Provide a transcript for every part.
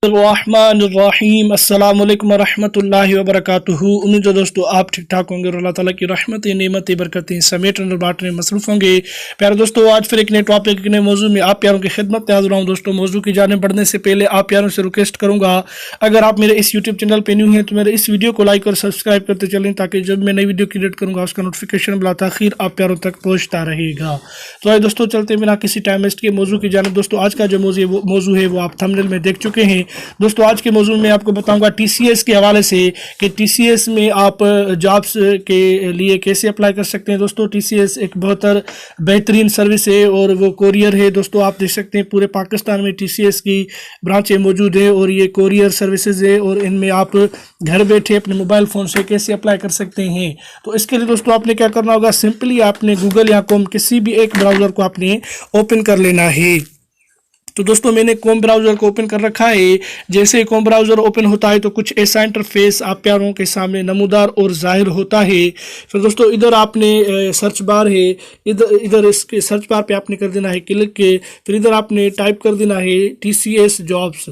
रहमान अस्सलाम वालेकुम रहमतुल्लाहि व बरकातुहू। उम्मीद है दोस्तों आप ठीक ठाक होंगे और अल्लाह ताला की रहमत नेमत बरकतें समेत बांटने में मसरूफ़ होंगे। प्यारे दोस्तों, आज फिर एक नए टॉपिक एक नए मौजू में आप प्यारों की खिदमत में हाजिर हूँ। दोस्तों, मौजू की जाने बढ़ने से पहले आप प्यारों से रिक्वेस्ट करूँगा, अगर आप मेरे इस यूट्यूब चैनल पर न्यू हैं तो मेरे इस वीडियो को लाइक और सब्सक्राइब करते चलें, ताकि जब मैं नई वीडियो क्रिएट करूँगा उसका नोटिफिकेशन बिला ताखिर आप प्यारों तक पहुँचता रहेगा। तो आइए दोस्तों, चलते बिना किसी टाइम वेस्ट के मौजू की जाने। दोस्तों, आज का जो मौजू है वो आप थंबनेल में देख चुके हैं। दोस्तों, आज के मौजू में आपको बताऊंगा टीसीएस के हवाले से कि टीसीएस में आप जॉब्स के लिए कैसे अप्लाई कर सकते हैं। दोस्तों, टीसीएस एक बहुत बेहतरीन सर्विस है और वो कोरियर है। दोस्तों, आप देख सकते हैं पूरे पाकिस्तान में टीसीएस की ब्रांचें मौजूद है और ये कोरियर सर्विसेज है और इनमें आप घर बैठे अपने मोबाइल फ़ोन से कैसे अप्लाई कर सकते हैं। तो इसके लिए दोस्तों आपने क्या करना होगा, सिंपली आपने गूगल या कॉम किसी भी एक ब्राउज़र को आपने ओपन कर लेना है। तो दोस्तों, मैंने कॉम ब्राउज़र को ओपन कर रखा है। जैसे कॉम ब्राउज़र ओपन होता है तो कुछ ऐसा इंटरफेस आप प्यारों के सामने नमूदार और जाहिर होता है। फिर दोस्तों, इधर आपने सर्च बार है, इधर इसके सर्च बार पे आपने कर देना है क्लिक के। फिर इधर आपने टाइप कर देना है टीसीएस जॉब्स।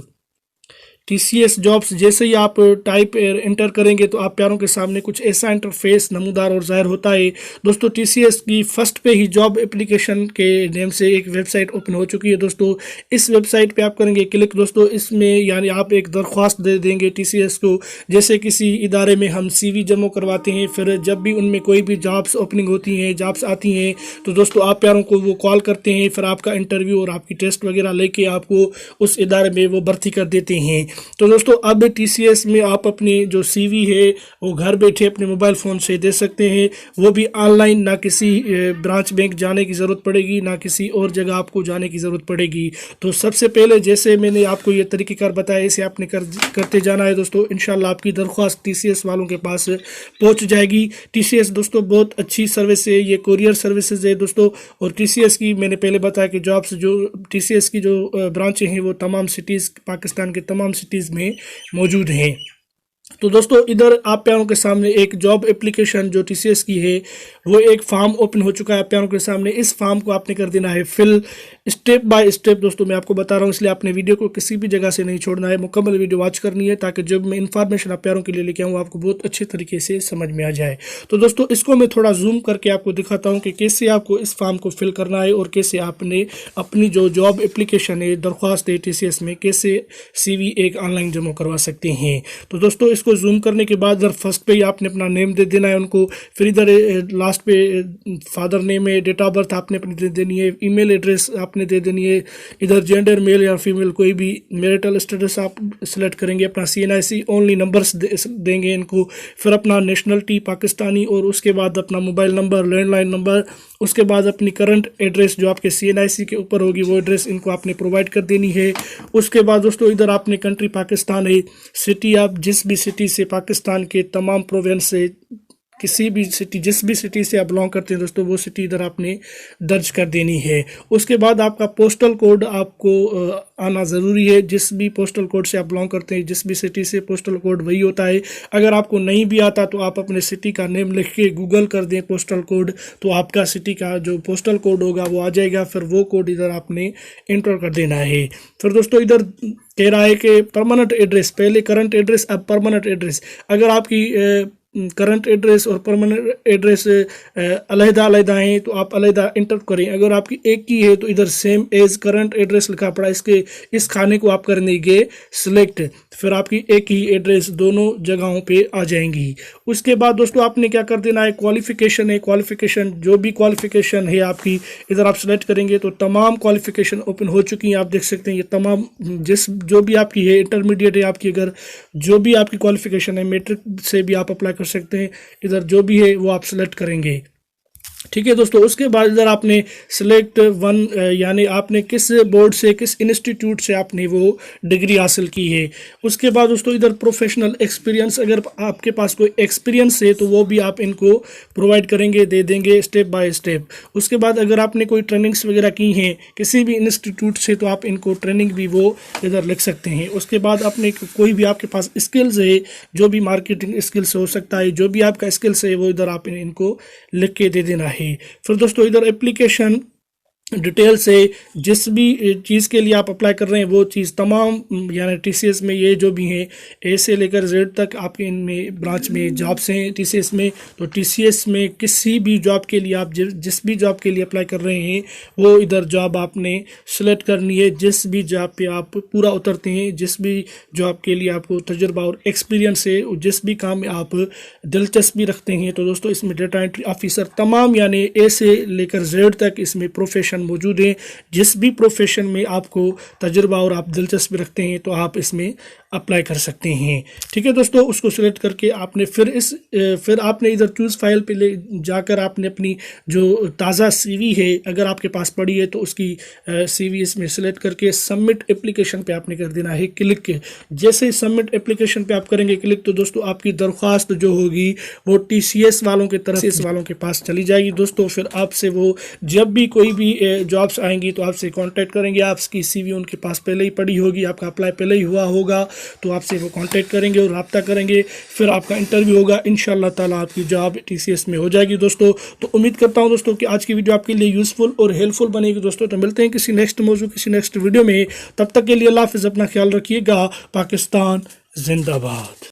टीसीएस जॉब्स जैसे ही आप टाइप एंटर करेंगे तो आप प्यारों के सामने कुछ ऐसा इंटरफेस नमूदार और जाहिर होता है। दोस्तों, टीसीएस की फर्स्ट पे ही जॉब एप्लीकेशन के नेम से एक वेबसाइट ओपन हो चुकी है। दोस्तों, इस वेबसाइट पे आप करेंगे क्लिक। दोस्तों, इसमें यानी आप एक दरख्वास्त दे देंगे टीसीएस को। जैसे किसी इदारे में हम सीवी जमा करवाते हैं, फिर जब भी उनमें कोई भी जॉब्स ओपनिंग होती हैं, जॉब्स आती हैं, तो दोस्तों आप प्यारों को वो कॉल करते हैं। फिर आपका इंटरव्यू और आपकी टेस्ट वगैरह लेके आपको उस इदारे में वो भर्ती कर देते हैं। तो दोस्तों, अब टीसीएस में आप अपनी जो सीवी है वो घर बैठे अपने मोबाइल फ़ोन से दे सकते हैं, वो भी ऑनलाइन। ना किसी ब्रांच बैंक जाने की ज़रूरत पड़ेगी, ना किसी और जगह आपको जाने की ज़रूरत पड़ेगी। तो सबसे पहले जैसे मैंने आपको ये तरीक़ेकार बताया, इसे आपने करते जाना है। दोस्तों, इंशाल्लाह आपकी दरख्वास्त टीसीएस वालों के पास पहुँच जाएगी। टीसीएस दोस्तों बहुत अच्छी सर्विस है, ये कोरियर सर्विसेज है दोस्तों। और टीसीएस की मैंने पहले बताया कि जॉब्स जो टीसीएस की जो ब्रांचें हैं वो तमाम सिटीज़, पाकिस्तान के तमाम सिटीज़ में मौजूद हैं। तो दोस्तों, इधर आप प्यारों के सामने एक जॉब एप्लीकेशन जो टीसीएस की है वो एक फॉर्म ओपन हो चुका है प्यारों के सामने। इस फॉर्म को आपने कर देना है फिल स्टेप बाय स्टेप। दोस्तों, मैं आपको बता रहा हूँ, इसलिए आपने वीडियो को किसी भी जगह से नहीं छोड़ना है, मुकम्मल वीडियो वॉच करनी है, ताकि जब मैं इन्फॉर्मेशन आप प्यारों के लिए लेके आऊँ आपको बहुत अच्छे तरीके से समझ में आ जाए। तो दोस्तों, इसको मैं थोड़ा जूम करके आपको दिखाता हूँ कि कैसे आपको इस फॉर्म को फिल करना है और कैसे आपने अपनी जो जॉब एप्लीकेशन है, दरख्वास्त है टीसीएस में, कैसे सीवी एक ऑनलाइन जमा करवा सकते हैं। तो दोस्तों, इसको जूम करने के बाद इधर फर्स्ट पे ही आपने अपना नेम दे देना है उनको। फिर इधर लास्ट पे फादर नेम है, डेट ऑफ बर्थ आपने अपनी दे देनी है, ईमेल एड्रेस आपने दे देनी है। इधर जेंडर मेल या फीमेल कोई भी, मैरिटल स्टेटस आप सिलेक्ट करेंगे, अपना CNIC ओनली नंबर्स देंगे इनको। फिर अपना नेशनलिटी पाकिस्तानी और उसके बाद अपना मोबाइल नंबर, लैंडलाइन नंबर, उसके बाद अपनी करंट एड्रेस जो आपके CNIC के ऊपर होगी वो एड्रेस इनको आपने प्रोवाइड कर देनी है। उसके बाद दोस्तों, इधर आपने कंट्री पाकिस्तान है, सिटी आप जिस भी सिटी से पाकिस्तान के तमाम प्रोविंस से किसी भी सिटी, जिस भी सिटी से आप बिलोंग करते हैं दोस्तों, वो सिटी इधर आपने दर्ज कर देनी है। उसके बाद आपका पोस्टल कोड आपको आना ज़रूरी है। जिस भी पोस्टल कोड से आप बिलोंग करते हैं, जिस भी सिटी से, पोस्टल कोड वही होता है। अगर आपको नहीं भी आता तो आप अपने सिटी का नेम लिख के गूगल कर दें पोस्टल कोड, तो आपका सिटी का जो पोस्टल कोड होगा वो आ जाएगा। फिर वो कोड इधर आपने एंटर कर देना है। फिर दोस्तों, इधर कह रहा है कि परमानेंट एड्रेस, पहले करंट एड्रेस अब परमानेंट एड्रेस। अगर आपकी करंट एड्रेस और परमानेंट एड्रेस अलग-अलग हैं तो आप अलग इंटर करें। अगर आपकी एक ही है तो इधर सेम एज करंट एड्रेस लिखा पड़ा, इस खाने को आप कर देंगे सिलेक्ट। फिर आपकी एक ही एड्रेस दोनों जगहों पे आ जाएंगी। उसके बाद दोस्तों, आपने क्या कर देना है, क्वालिफिकेशन है, क्वालिफिकेशन जो भी क्वालिफिकेशन है आपकी इधर आप सेलेक्ट करेंगे तो तमाम क्वालिफिकेशन ओपन हो चुकी हैं। आप देख सकते हैं ये तमाम जो भी आपकी है, इंटरमीडिएट है आपकी, अगर जो भी आपकी क्वालिफिकेशन है, मैट्रिक से भी आप अप्लाई कर सकते हैं। इधर जो भी है वो आप सेलेक्ट करेंगे, ठीक है दोस्तों। उसके बाद इधर आपने सिलेक्ट वन, यानी आपने किस बोर्ड से, किस इंस्टीट्यूट से आपने वो डिग्री हासिल की है। उसके बाद दोस्तों, इधर प्रोफेशनल एक्सपीरियंस, अगर आपके पास कोई एक्सपीरियंस है तो वो भी आप इनको प्रोवाइड करेंगे, दे देंगे स्टेप बाय स्टेप। उसके बाद अगर आपने कोई ट्रेनिंग्स वगैरह की हैं किसी भी इंस्टीट्यूट से तो आप इनको ट्रेनिंग भी वो इधर लिख सकते हैं। उसके बाद आपने कोई भी आपके पास स्किल्स है, जो भी मार्केटिंग स्किल्स हो सकता है, जो भी आपका स्किल्स है वो इधर आप इनको लिख के दे देना है। फिर दोस्तों, इधर एप्लीकेशन डिटेल से जिस भी चीज़ के लिए आप अप्लाई कर रहे हैं वो चीज़ तमाम, यानी टीसीएस में ये जो भी हैं ए से लेकर जेड तक आपके इनमें ब्रांच में जॉब्स हैं टीसीएस में। तो टीसीएस में किसी भी जॉब के लिए आप जिस भी जॉब के लिए अप्लाई कर रहे हैं वो इधर जॉब आपने सेलेक्ट करनी है। जिस भी जॉब पे आप पूरा उतरते हैं, जिस भी जॉब के लिए आपको तजुर्बा और एक्सपीरियंस है, जिस भी काम में आप दिलचस्पी रखते हैं, तो दोस्तों इसमें डेटा एंट्री ऑफिसर तमाम यानी ए से लेकर जेड तक इसमें प्रोफेशन मौजूद हैं। जिस भी प्रोफेशन में आपको तजुर्बा और आप दिलचस्पी रखते हैं तो आप इसमें अप्लाई कर सकते हैं। ठीक है दोस्तों, उसको सिलेक्ट करके आपने फिर आपने इधर चूज़ फाइल पे ले जाकर आपने अपनी जो ताज़ा सीवी है अगर आपके पास पड़ी है तो उसकी सीवी इसमें सिलेक्ट करके सबमिट एप्लीकेशन पे आपने कर देना है क्लिक। जैसे सबमिट एप्लीकेशन पे आप करेंगे क्लिक तो दोस्तों आपकी दरख्वास्त जो होगी वो टीसीएस वालों की तरफ से वालों के पास चली जाएगी दोस्तों। फिर आपसे वो जब भी कोई भी जॉब्स आएंगी तो आपसे कांटेक्ट करेंगे। आपकी सीवी उनके पास पहले ही पड़ी होगी, आपका अप्लाई पहले ही हुआ होगा तो आपसे वो कांटेक्ट करेंगे और रब्ता करेंगे। फिर आपका इंटरव्यू होगा, इंशाल्लाह ताला आपकी जॉब टीसीएस में हो जाएगी दोस्तों। तो उम्मीद करता हूं दोस्तों कि आज की वीडियो आपके लिए यूज़फुल और हेल्पफुल बनेगी दोस्तों। तो मिलते हैं किसी नेक्स्ट मौजू किसी नेक्स्ट वीडियो में, तब तक के लिए अल्लाह हाफ़िज़, अपना ख्याल रखिएगा। पाकिस्तान जिंदाबाद।